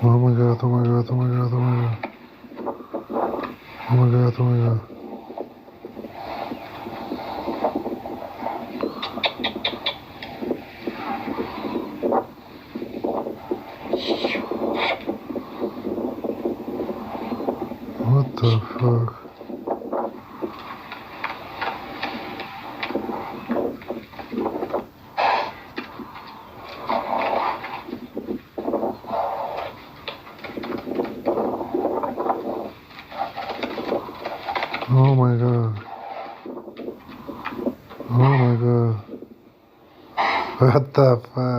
Oh my god, oh my god, oh my god, oh my god. Oh my god, oh my god. What the fuck? Oh my god. Oh my god. What the fuck?